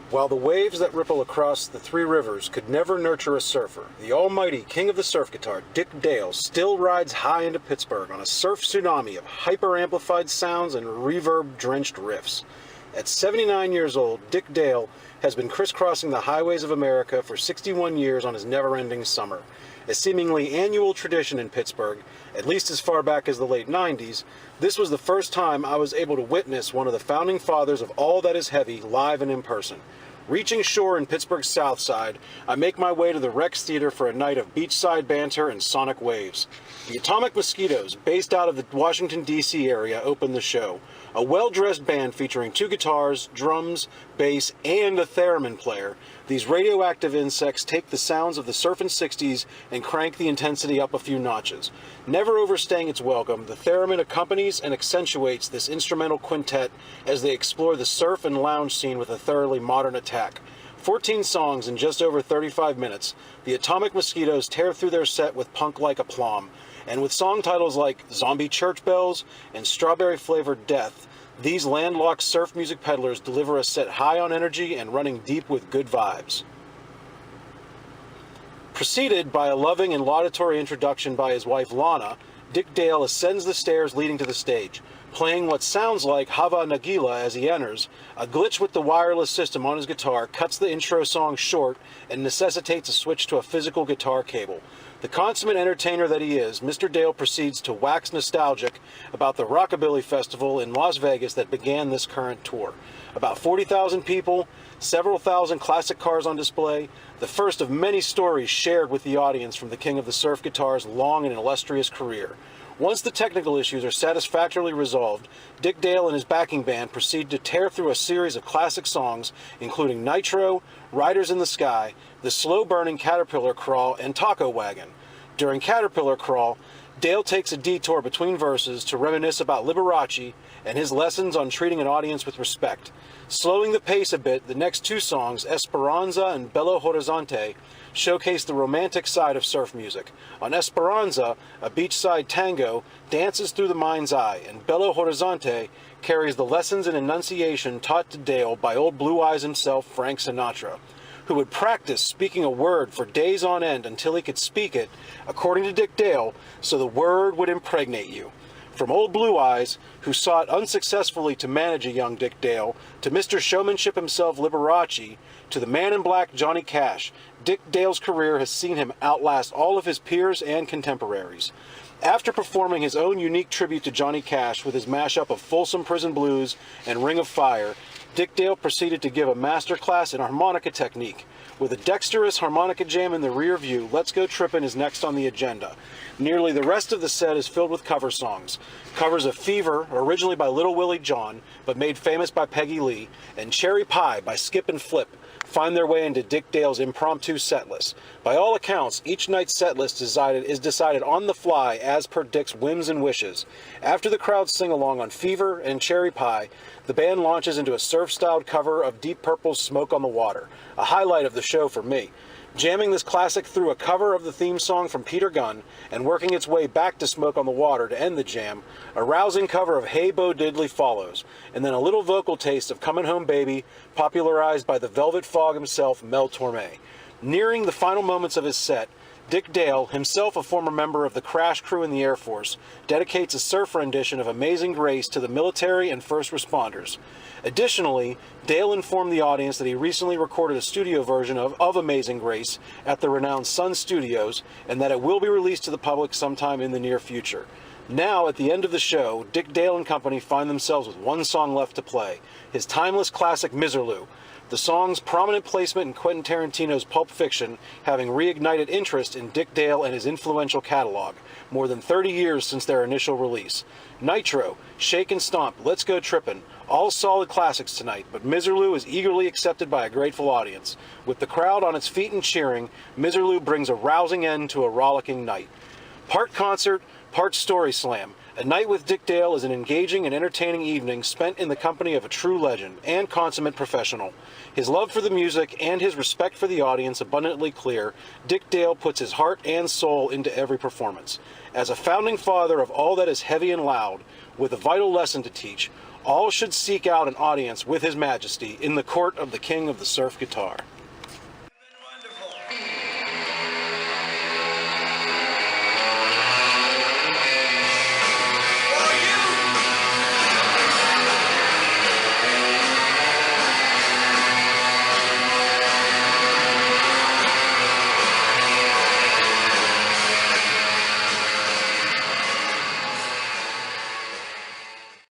While the waves that ripple across the three rivers could never nurture a surfer, the almighty king of the surf guitar, Dick Dale, still rides high into Pittsburgh on a surf tsunami of hyper-amplified sounds and reverb-drenched riffs. At 79 years old, Dick Dale has been crisscrossing the highways of America for 61 years on his never-ending summer. A seemingly annual tradition in Pittsburgh, at least as far back as the late 90s, this was the first time I was able to witness one of the founding fathers of all that is heavy live and in person. Reaching shore in Pittsburgh's South Side, I make my way to the Rex Theater for a night of beachside banter and sonic waves. The Atomic Mosquitoes, based out of the Washington, D.C. area, opened the show. A well-dressed band featuring two guitars, drums, bass, and a theremin player. These radioactive insects take the sounds of the surfing 60s and crank the intensity up a few notches. Never overstaying its welcome, the theremin accompanies and accentuates this instrumental quintet as they explore the surf and lounge scene with a thoroughly modern attack. 14 songs in just over 35 minutes, the Atomic Mosquitoes tear through their set with punk-like aplomb. And with song titles like Zombie Church Bells and Strawberry Flavored Death, these landlocked surf music peddlers deliver a set high on energy and running deep with good vibes. Preceded by a loving and laudatory introduction by his wife Lana, Dick Dale ascends the stairs leading to the stage. Playing what sounds like Hava Nagila as he enters, a glitch with the wireless system on his guitar cuts the intro song short and necessitates a switch to a physical guitar cable. The consummate entertainer that he is, Mr. Dale proceeds to wax nostalgic about the Rockabilly Festival in Las Vegas that began this current tour. About 40,000 people, several thousand classic cars on display, the first of many stories shared with the audience from the king of the surf guitar's long and illustrious career. Once the technical issues are satisfactorily resolved, Dick Dale and his backing band proceed to tear through a series of classic songs, including Nitro, Riders in the Sky, The Slow-Burning Caterpillar Crawl, and Taco Wagon. During Caterpillar Crawl, Dale takes a detour between verses to reminisce about Liberace and his lessons on treating an audience with respect. Slowing the pace a bit, the next two songs, Esperanza and Belo Horizonte, showcase the romantic side of surf music. On Esperanza, a beachside tango dances through the mind's eye, and Belo Horizonte carries the lessons and enunciation taught to Dale by old Blue Eyes himself, Frank Sinatra, who would practice speaking a word for days on end until he could speak it, according to Dick Dale, so the word would impregnate you. From old Blue Eyes, who sought unsuccessfully to manage a young Dick Dale, to Mr. Showmanship himself, Liberace, to the Man in Black, Johnny Cash, Dick Dale's career has seen him outlast all of his peers and contemporaries. After performing his own unique tribute to Johnny Cash with his mashup of Folsom Prison Blues and Ring of Fire, Dick Dale proceeded to give a masterclass in harmonica technique. With a dexterous harmonica jam in the rear view, Let's Go Trippin' is next on the agenda. Nearly the rest of the set is filled with cover songs. Covers of Fever, originally by Little Willie John, but made famous by Peggy Lee, and Cherry Pie by Skip and Flip find their way into Dick Dale's impromptu setlist. By all accounts, each night's setlist is decided on the fly as per Dick's whims and wishes. After the crowd sing along on Fever and Cherry Pie, the band launches into a surf-styled cover of Deep Purple's Smoke on the Water, a highlight of the show for me. Jamming this classic through a cover of the theme song from Peter Gunn and working its way back to Smoke on the Water to end the jam, a rousing cover of Hey Bo Diddley follows, and then a little vocal taste of Comin' Home Baby, popularized by the Velvet Fog himself, Mel Torme. Nearing the final moments of his set, Dick Dale, himself a former member of the crash crew in the Air Force, dedicates a surf rendition of Amazing Grace to the military and first responders. Additionally, Dale informed the audience that he recently recorded a studio version of Amazing Grace at the renowned Sun Studios, and that it will be released to the public sometime in the near future. Now, at the end of the show, Dick Dale and company find themselves with one song left to play, his timeless classic Miserlou. The song's prominent placement in Quentin Tarantino's Pulp Fiction having reignited interest in Dick Dale and his influential catalog, more than 30 years since their initial release. Nitro, Shake and Stomp, Let's Go Trippin', all solid classics tonight, but Miserlou is eagerly accepted by a grateful audience. With the crowd on its feet and cheering, Miserlou brings a rousing end to a rollicking night. Part concert, part story slam. A night with Dick Dale is an engaging and entertaining evening spent in the company of a true legend and consummate professional. His love for the music and his respect for the audience abundantly clear, Dick Dale puts his heart and soul into every performance. As a founding father of all that is heavy and loud, with a vital lesson to teach, All should seek out an audience with His Majesty in the court of the King of the Surf Guitar.